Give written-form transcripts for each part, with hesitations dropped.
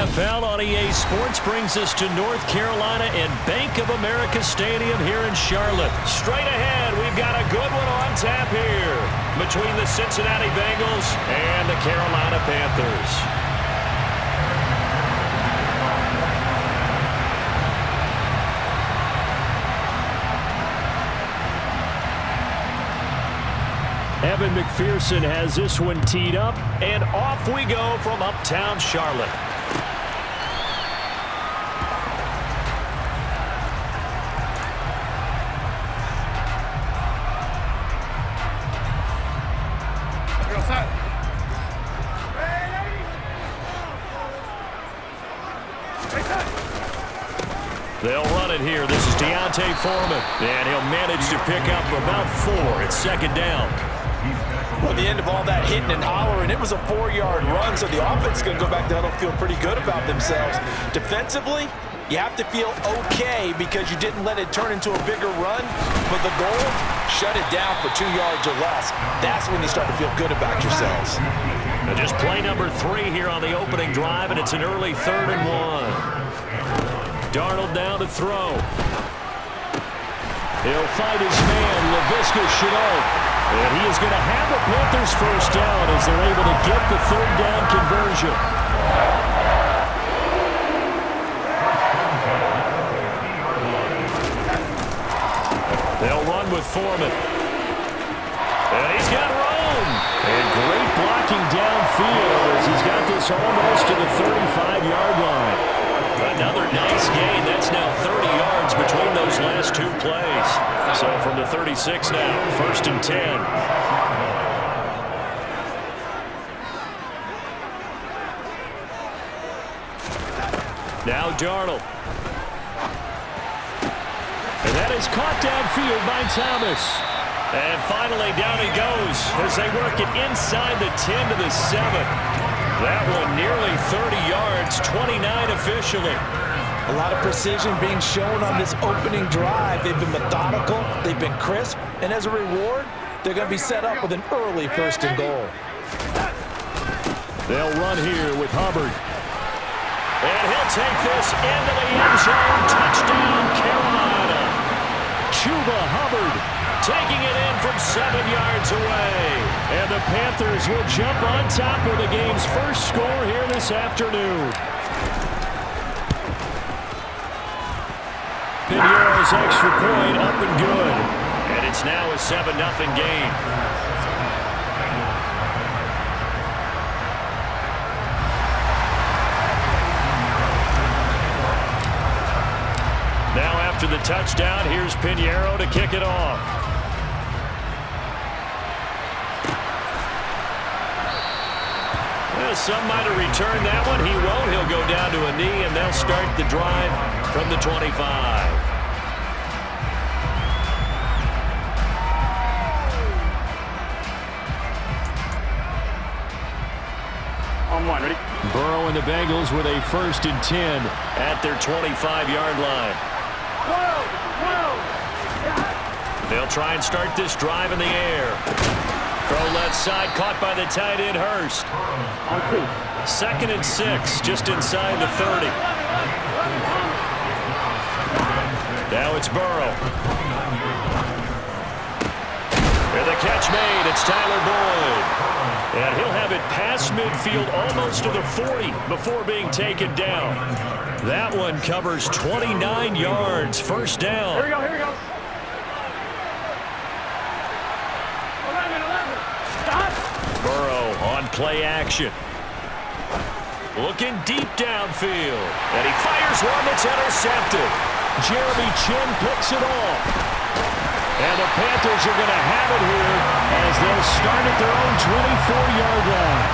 NFL on EA Sports brings us to North Carolina and Bank of America Stadium here in Charlotte. Straight ahead, we've got a good one on tap here between the Cincinnati Bengals and the Carolina Panthers. Evan McPherson has this one teed up, and off we go from uptown Charlotte. They'll run it here. This is Deontay Foreman, and he'll manage to pick up about 4. It's second down. Well, the end of all that hitting and hollering, it was a 4-yard run, so the offense is going to go back to huddle, feel pretty good about themselves. Defensively, you have to feel okay because you didn't let it turn into a bigger run, but the goal, shut it down for 2 yards or less. That's when you start to feel good about yourselves. Now just play number 3 here on the opening drive, and it's an early 3rd and 1. Darnold down to throw. He'll fight his man, Laviska Shenault. And he is going to have the Panthers first down as they're able to get the 3rd down conversion. They'll run with Foreman. And he's got room. And great blocking downfield as he's got this almost to the 35-yard line. Another nice gain. That's now 30 yards between those last 2 plays. So from the 36 now, 1st and 10. Now Darnold. And that is caught downfield by Thomas. And finally down he goes as they work it inside the 10 to the 7. That one nearly 30 yards, 29 officially. A lot of precision being shown on this opening drive. They've been methodical, they've been crisp, and as a reward, they're going to be set up with an early 1st and goal. They'll run here with Hubbard. And he'll take this into the end zone. Touchdown, Carolina. Chuba Hubbard taking it in from 7 yards away. And the Panthers will jump on top with the game's first score here this afternoon. Piñeiro's extra point up and good. And it's now a 7-0 game. Now after the touchdown, here's Piñeiro to kick it off. Well, some might have returned that one. He won't. He'll go down to a knee, and they'll start the drive from the 25. Ready? Burrow and the Bengals with a 1st and 10 at their 25-yard line. They'll try and start this drive in the air. Throw left side, caught by the tight end Hurst. 2nd and 6, just inside the 30. Now it's Burrow. And the catch made. It's Tyler Boyd. And he'll have it past midfield almost to the 40 before being taken down. That one covers 29 yards. 1st down. Here we go, here we go. 11. Stop. Burrow on play action. Looking deep downfield. And he fires one that's intercepted. Jeremy Chin picks it off. And the Panthers are going to have it here as they'll start at their own 24-yard line.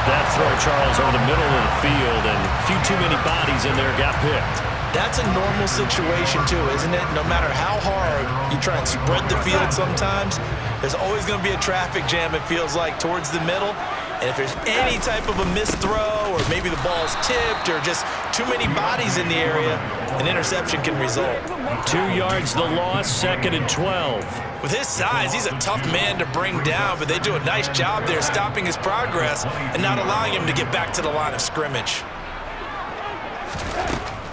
That throw, Charles, over the middle of the field, and a few too many bodies in there got picked. That's a normal situation, too, isn't it? No matter how hard you try and spread the field sometimes, there's always going to be a traffic jam, it feels like, towards the middle. And if there's any type of a missed throw, or maybe the ball's tipped, or just too many bodies in the area, an interception can result. 2 yards the loss, 2nd and 12. With his size, he's a tough man to bring down, but they do a nice job there stopping his progress and not allowing him to get back to the line of scrimmage.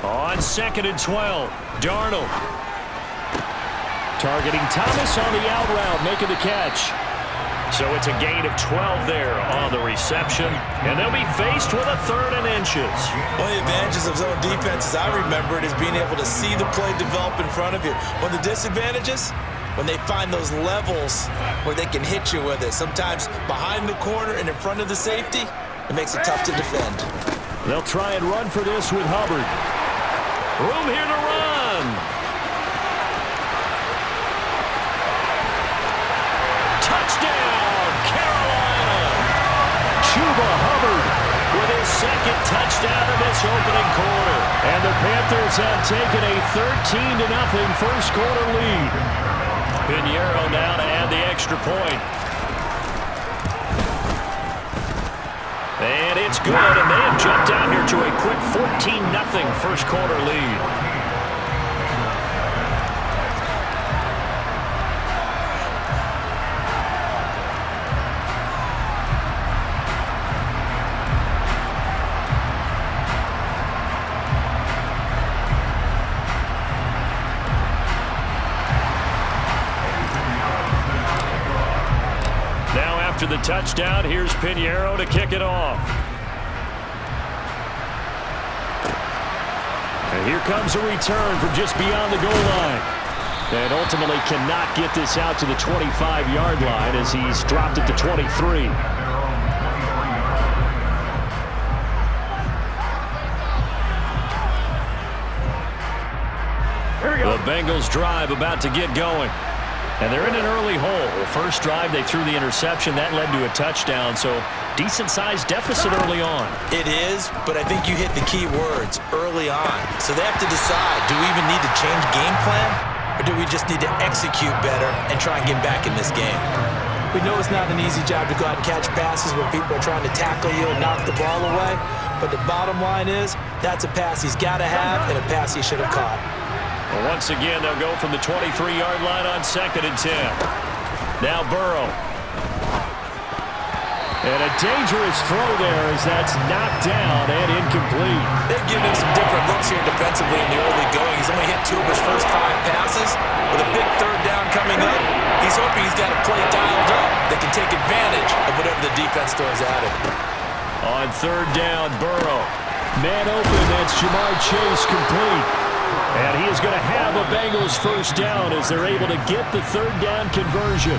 On 2nd and 12, Darnold. Targeting Thomas on the out route, making the catch. So it's a gain of 12 there on the reception, and they'll be faced with a 3rd and inches. One of the advantages of zone defense, as I remember it, is being able to see the play develop in front of you. One of the disadvantages, when they find those levels where they can hit you with it, sometimes behind the corner and in front of the safety, it makes it tough to defend. They'll try and run for this with Hubbard. Room here to run. Touchdown, Carolina. Chuba Hubbard with his 2nd touchdown in this opening quarter. And the Panthers have taken a 13-0 first quarter lead. Pinheiro now to add the extra point. And it's good, and they have jumped out here to a quick 14-0 first quarter lead. After the touchdown, here's Pinheiro to kick it off. And here comes a return from just beyond the goal line. And ultimately cannot get this out to the 25-yard line as he's dropped it to 23. Here we go. The Bengals drive about to get going. And they're in an early hole. First drive, they threw the interception. That led to a touchdown, so decent-sized deficit early on. It is, but I think you hit the key words, early on. So they have to decide, do we even need to change game plan, or do we just need to execute better and try and get back in this game? We know it's not an easy job to go out and catch passes when people are trying to tackle you and knock the ball away, but the bottom line is, that's a pass he's got to have and a pass he should have caught. Well, once again, they'll go from the 23-yard line on 2nd and 10. Now Burrow. And a dangerous throw there as that's knocked down and incomplete. They've given him some different looks here defensively in the early going. He's only hit 2 of his first 5 passes. With a big 3rd down coming up, he's hoping he's got a play dialed up that can take advantage of whatever the defense throws at him. On 3rd down, Burrow. Man open, that's Jamar Chase complete. And he is going to have a Bengals first down as they're able to get the 3rd down conversion.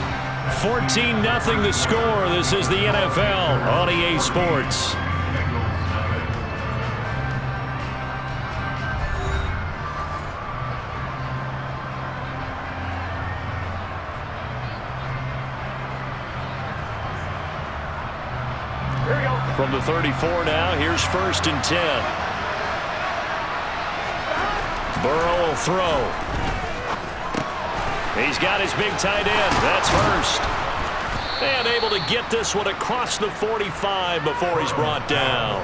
14-0 the score. This is the NFL on EA Sports. Here we go. From the 34 now, here's 1st and 10. Burrow will throw. He's got his big tight end. That's Hurst. And able to get this one across the 45 before he's brought down.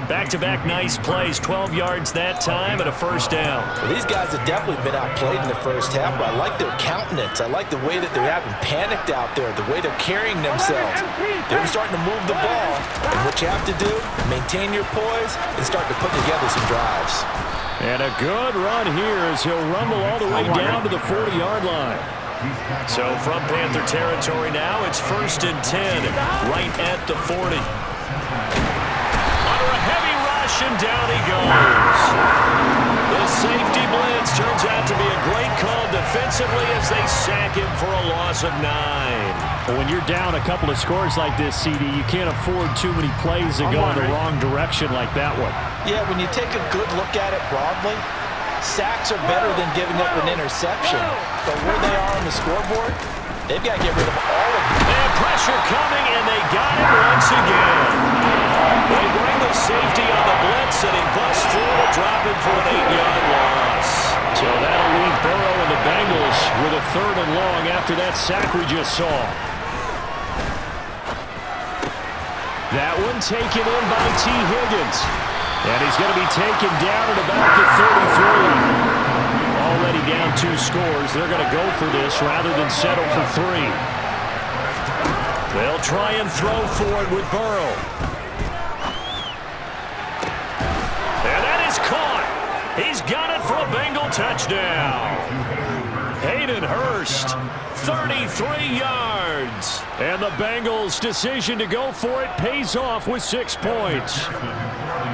Back-to-back nice plays, 12 yards that time and a first down. Well, these guys have definitely been outplayed in the first half, but I like their countenance. I like the way that they're having panicked out there, the way they're carrying themselves. They're starting to move the ball, and what you have to do, maintain your poise and start to put together some drives. And a good run here as he'll rumble all the way down to the 40-yard line. So from Panther territory now, it's 1st and 10, right at the 40. Under a heavy rush, and down he goes. The safety blitz turns out to be a great call defensively as they sack him for a loss of 9. When you're down a couple of scores like this, CD, you can't afford too many plays that go in the wrong direction like that one. Yeah, when you take a good look at it broadly, sacks are better than giving up an interception. But where they are on the scoreboard, they've got to get rid of all of them. And pressure coming, and they got him once again. They bring the safety on the blitz, and he busts through to drop him for an 8-yard loss. So that'll leave Burrow and the Bengals with a 3rd and long after that sack we just saw. That one taken in by T. Higgins. And he's going to be taken down at about the 33. Already down 2 scores. They're going to go for this rather than settle for 3. They'll try and throw for it with Burrow. And that is caught. touchdown. Hayden Hurst, 33 yards. And the Bengals' decision to go for it pays off with 6 points.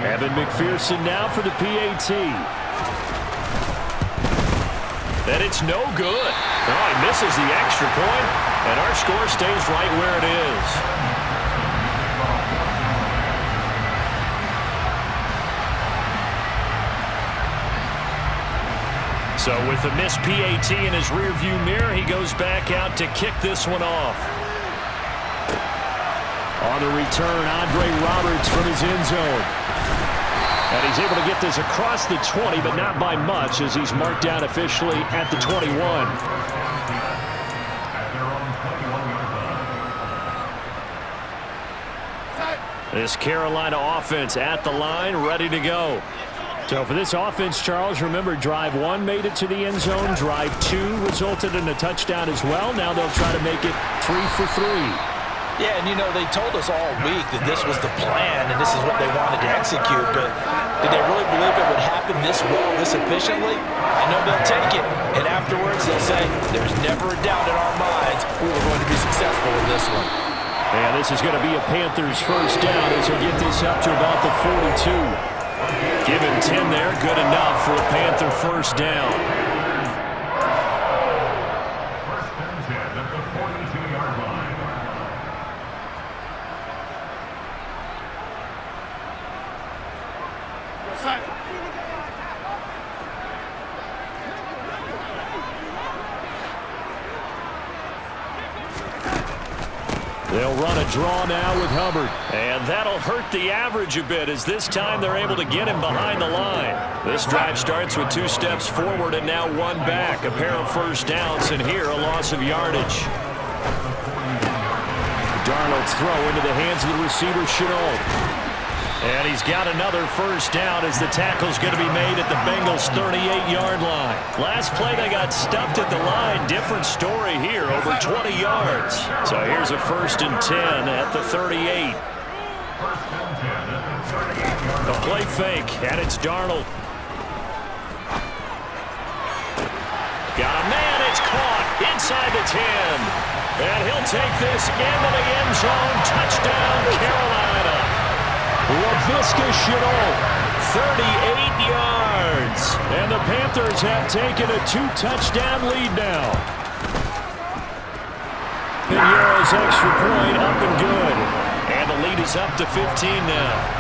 Evan McPherson now for the PAT. And it's no good. Oh, he misses the extra point, and our score stays right where it is. So with the missed PAT in his rearview mirror, he goes back out to kick this one off. On the return, Andre Roberts from his end zone. And he's able to get this across the 20, but not by much, as he's marked down officially at the 21. This Carolina offense at the line, ready to go. So for this offense, Charles, remember, drive 1 made it to the end zone. Drive 2 resulted in a touchdown as well. Now they'll try to make it 3 for 3. Yeah, and you know, they told us all week that this was the plan and this is what they wanted to execute, but did they really believe it would happen this well, this efficiently? I know they'll take it, and afterwards they'll say, there's never a doubt in our minds we were going to be successful in this one. And this is going to be a Panthers first down as they get this up to about the 42. Given 10 there, good enough for a Panther first down. They'll run a draw now with Hubbard. And that'll hurt the average a bit, as this time they're able to get him behind the line. This drive starts with 2 steps forward and now 1 back. A pair of first downs, and here a loss of yardage. Darnold's throw into the hands of the receiver, Chenault. And he's got another first down as the tackle's going to be made at the Bengals' 38-yard line. Last play, they got stuffed at the line. Different story here, over 20 yards. So here's a 1st and 10 at the 38. The play fake, and it's Darnold. Got a man, it's caught inside the 10. And he'll take this into the end zone. Touchdown, Carolina. Laviska Shenault, 38 yards. And the Panthers have taken a 2-touchdown lead now. Pinheiro's extra point up and good. And the lead is up to 15 now.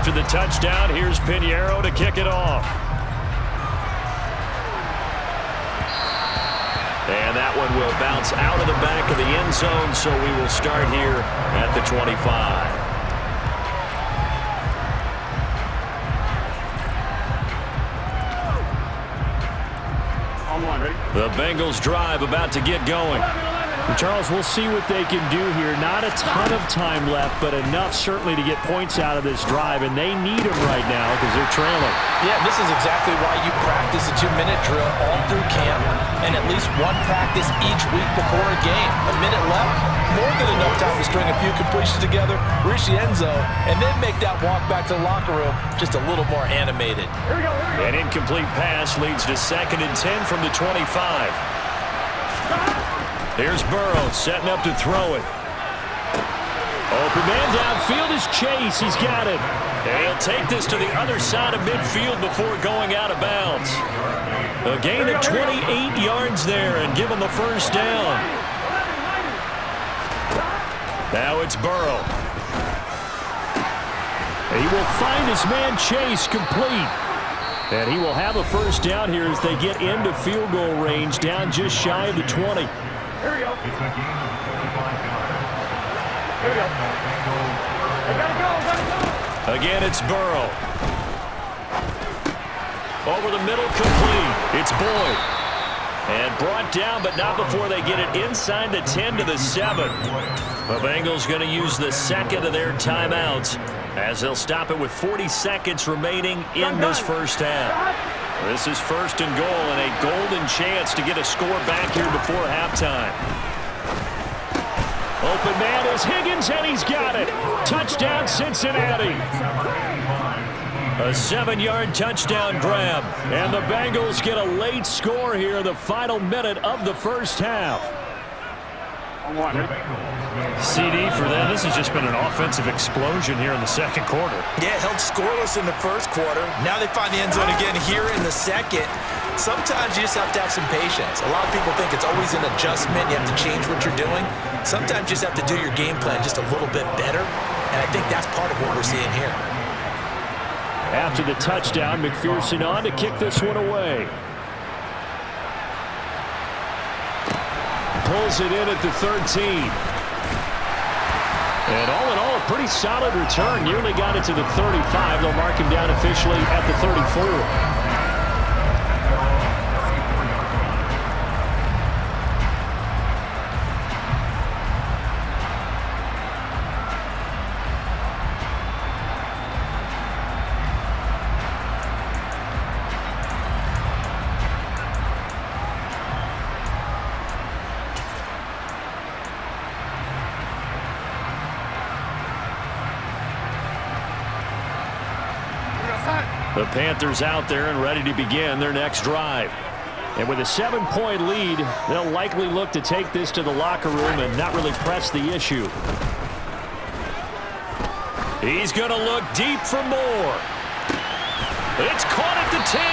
After the touchdown, here's Pinheiro to kick it off. And that one will bounce out of the back of the end zone, so we will start here at the 25. The Bengals drive about to get going. Charles, we'll see what they can do here. Not a ton of time left, but enough certainly to get points out of this drive, and they need them right now because they're trailing. Yeah, this is exactly why you practice a 2-minute drill all through camp and at least 1 practice each week before a game. A minute left, more than enough time to string a few completions together, reach the end zone, and then make that walk back to the locker room just a little more animated. An incomplete pass leads to 2nd and 10 from the 25. Here's Burrow setting up to throw it. Open man downfield is Chase. He's got it. And he'll take this to the other side of midfield before going out of bounds. A gain of 28 yards there and give him the first down. Now it's Burrow. He will find his man Chase complete. And he will have a first down here as they get into field goal range, down just shy of the 20. Here we go. Here we go. I gotta go. Again, it's Burrow. Over the middle, complete. It's Boyd. And brought down, but not before they get it inside the 10 to the 7. The Bengals going to use the 2nd of their timeouts as they'll stop it with 40 seconds remaining in this first half. This is 1st and goal and a golden chance to get a score back here before halftime. Open man is Higgins, and he's got it. Touchdown, Cincinnati. A 7-yard touchdown grab. And the Bengals get a late score here in the final minute of the first half. CD for them. This has just been an offensive explosion here in the second quarter. Yeah, held scoreless in the first quarter. Now they find the end zone again here in the second. Sometimes you just have to have some patience. A lot of people think it's always an adjustment. You have to change what you're doing. Sometimes you just have to do your game plan just a little bit better. And I think that's part of what we're seeing here. After the touchdown, McPherson on to kick this one away. Pulls it in at the 13. And all in all, a pretty solid return. Nearly got it to the 35. They'll mark him down officially at the 34. The Panthers out there and ready to begin their next drive. And with a 7-point lead, they'll likely look to take this to the locker room and not really press the issue. He's going to look deep for more. It's caught at the 10.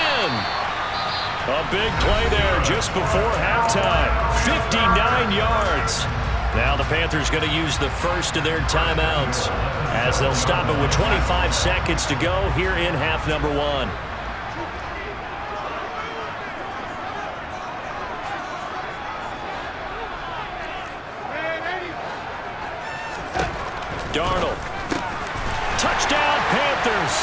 A big play there just before halftime. 59 yards. Now the Panthers going to use the first of their timeouts as they'll stop it with 25 seconds to go here in half number 1. Darnold. Touchdown, Panthers.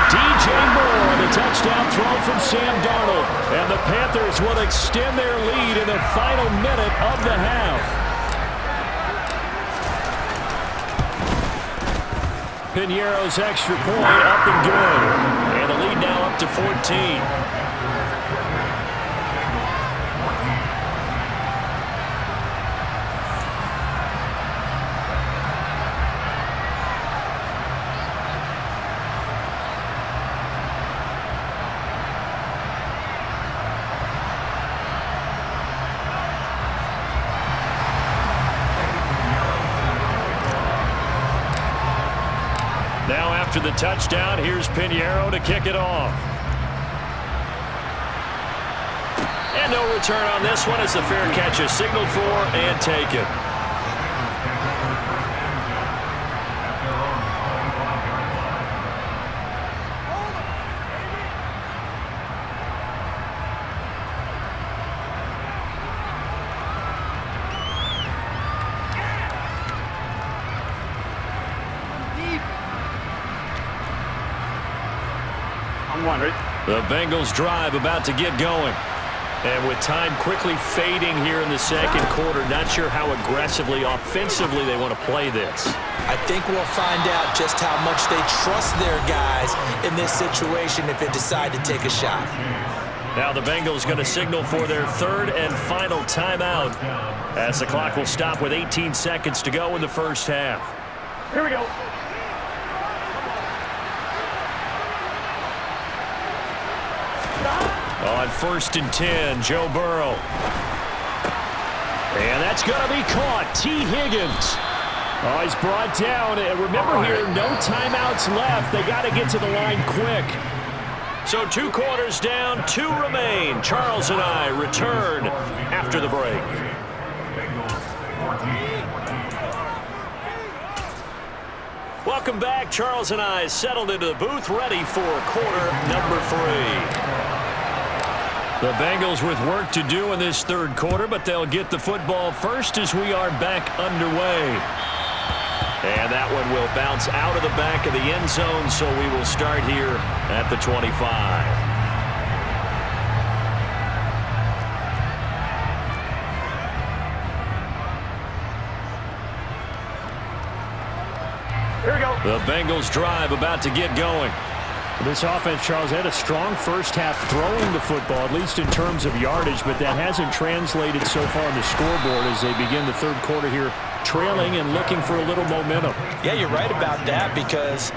DJ Moore on the touchdown throw from Sam Darnold. And the Panthers will extend their lead in the final minute of the half. Piñeiro's extra point up and good. And the lead now up to 14. Now after the touchdown, here's Piñeiro to kick it off. And no return on this one as the fair catch is signaled for and taken. The Bengals drive about to get going. And with time quickly fading here in the second quarter, not sure how aggressively, offensively they want to play this. I think we'll find out just how much they trust their guys in this situation if they decide to take a shot. Now the Bengals going to signal for their third and final timeout as the clock will stop with 18 seconds to go in the first half. Here we go. On 1st and 10, Joe Burrow. And that's going to be caught. T. Higgins. Oh, he's brought down. And remember here, no timeouts left. They got to get to the line quick. So 2 quarters down, 2 remain. Charles and I return after the break. Welcome back. Charles and I settled into the booth, ready for quarter number 3. The Bengals with work to do in this third quarter, but they'll get the football first as we are back underway. And that one will bounce out of the back of the end zone, so we will start here at the 25. Here we go. The Bengals drive about to get going. This offense, Charles, had a strong first half throwing the football, at least in terms of yardage, but that hasn't translated so far on the scoreboard as they begin the third quarter here, trailing and looking for a little momentum. Yeah, you're right about that because,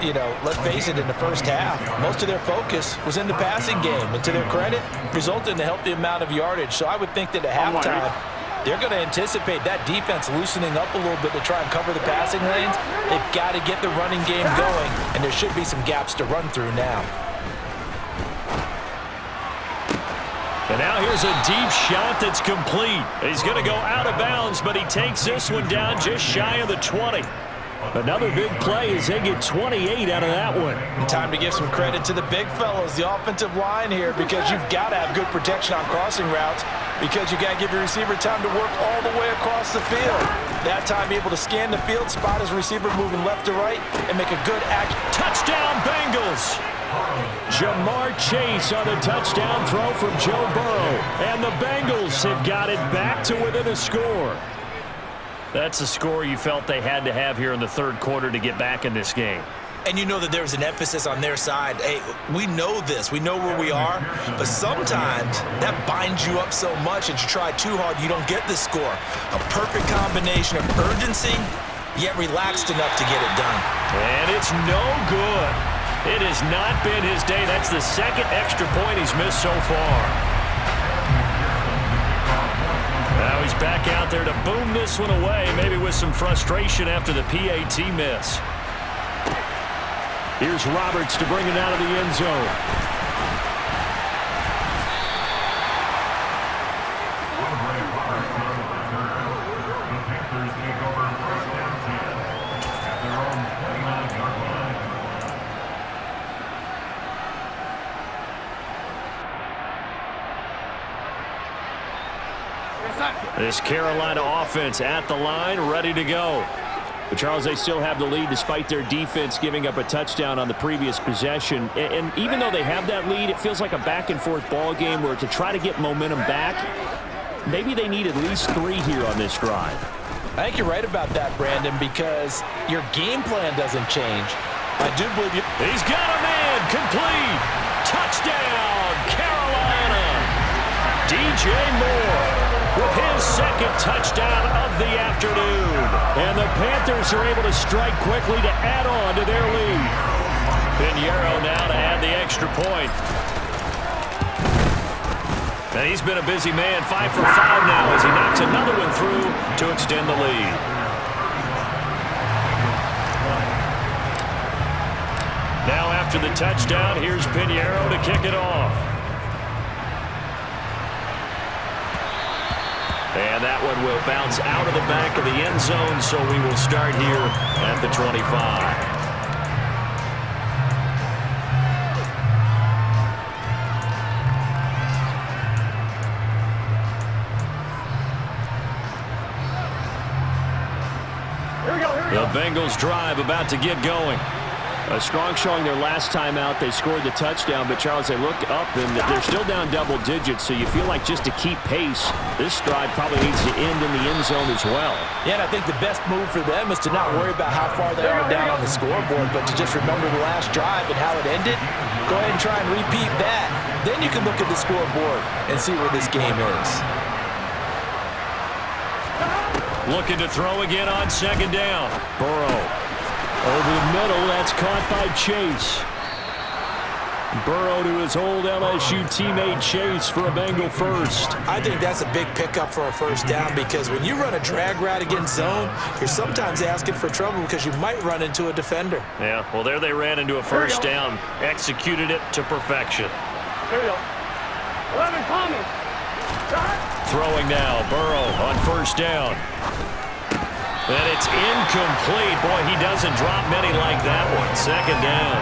let's face it, in the first half, most of their focus was in the passing game. And to their credit, resulted in a healthy amount of yardage. So I would think that at halftime, they're going to anticipate that defense loosening up a little bit to try and cover the passing lanes. They've got to get the running game going, and there should be some gaps to run through now. And now here's a deep shot that's complete. He's going to go out of bounds, but he takes this one down just shy of the 20. Another big play as they get 28 out of that one. And time to give some credit to the big fellas, the offensive line here, because you've got to have good protection on crossing routes because you got to give your receiver time to work all the way across the field. That time able to scan the field, spot his receiver moving left to right, and make a good touchdown Bengals! Jamar Chase on a touchdown throw from Joe Burrow. And the Bengals have got it back to within a score. That's a score you felt they had to have here in the third quarter to get back in this game. And you know that there was an emphasis on their side. Hey, we know this. We know where we are. But sometimes that binds you up so much that you try too hard, you don't get the score. A perfect combination of urgency, yet relaxed enough to get it done. And it's no good. It has not been his day. That's the second extra point he's missed so far. Now he's back out there to boom this one away, maybe with some frustration after the PAT miss. Here's Roberts to bring it out of the end zone. This Carolina offense at the line, ready to go. But Charles, they still have the lead despite their defense giving up a touchdown on the previous possession. And even though they have that lead, it feels like a back-and-forth ball game where to try to get momentum back, maybe they need at least 3 here on this drive. I think you're right about that, Brandon, because your game plan doesn't change. I do believe you. He's got a man, complete. Touchdown, Carolina. DJ Moore with his second touchdown of the afternoon. And the Panthers are able to strike quickly to add on to their lead. Pinheiro now to add the extra point. And he's been a busy man, 5 for 5 now as he knocks another one through to extend the lead. Now after the touchdown, here's Pinheiro to kick it off. And that one will bounce out of the back of the end zone, so we will start here at the 25. The Bengals drive about to get going. A strong showing their last time out. They scored the touchdown, but Charles, they looked up and they're still down double digits, so you feel like just to keep pace, this drive probably needs to end in the end zone as well. Yeah, and I think the best move for them is to not worry about how far they are down on the scoreboard, but to just remember the last drive and how it ended. Go ahead and try and repeat that. Then you can look at the scoreboard and see where this game is. Looking to throw again on second down. Burrow. Over the middle, that's caught by Chase. Burrow to his old LSU teammate Chase for a Bengal first. I think that's a big pickup for a first down because when you run a drag route against zone, you're sometimes asking for trouble because you might run into a defender. Yeah, well, there they ran into a first down. Executed it to perfection. Here we go. 11 coming. Throwing now, Burrow on first down. And it's incomplete. Boy, he doesn't drop many like that one. Second down.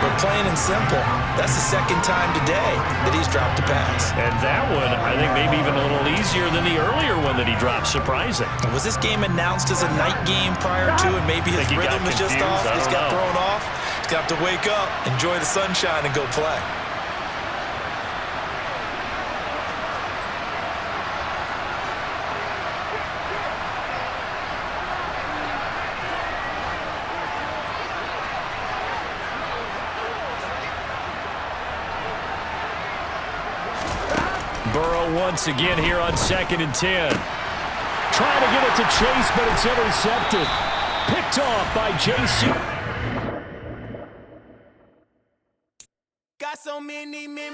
But plain and simple, that's the second time today that he's dropped a pass. And that one, I think maybe even a little easier than the earlier one that he dropped. Surprising. Was this game announced as a night game prior to, and maybe his rhythm was just off? He's got thrown off. He's got to wake up, enjoy the sunshine, and go play. Burrow once again here on 2nd and 10. Trying to get it to Chase, but it's intercepted. Picked off by J.C. Got so many